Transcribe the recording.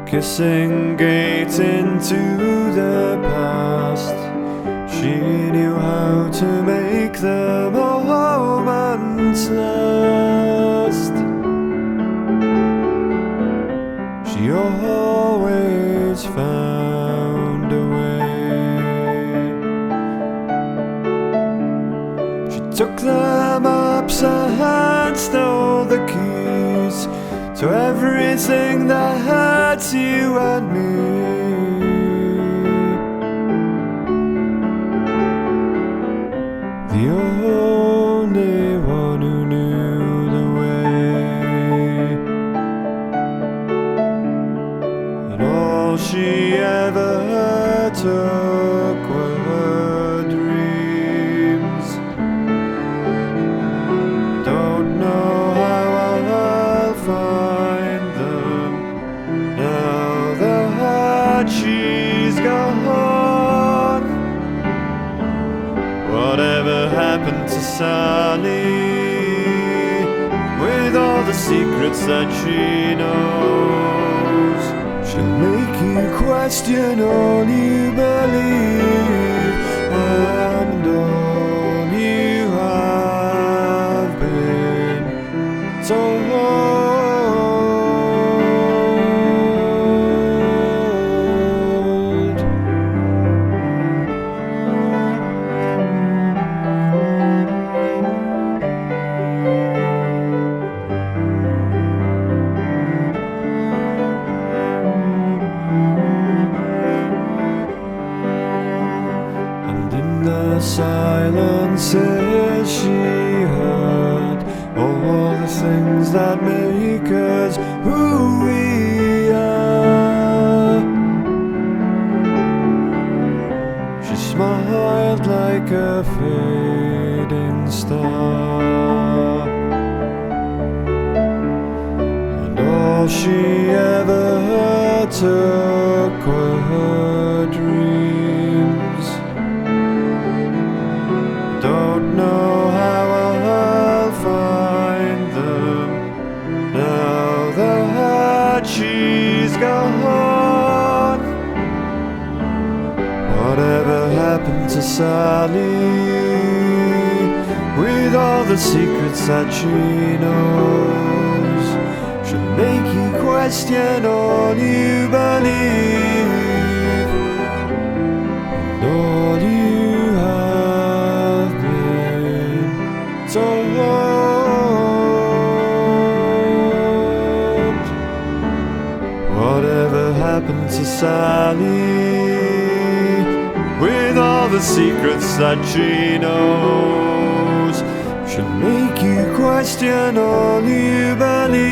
kissing gate into the past. She knew how to make the moments last. She always found a way. She took the maps and stole the keys to everything that had you and me. The only one who knew the way. And all she ever took were dreams. Don't know how I'll find them now that she's gone. Whatever happened to Sally, with all the secrets that she knows? She'll make you question all you believe and all you have been told. The silences she heard, all the things that make us who we are. She smiled like a fading star, and all she ever took were her dreams. Don't know how I'll find them now that she's gone. Whatever happened to Sally, with all the secrets that she knows? She'll make you question all you believe and all you have been told. Whatever happened to Sally, with all the secrets that she knows? She'll make you question all you believe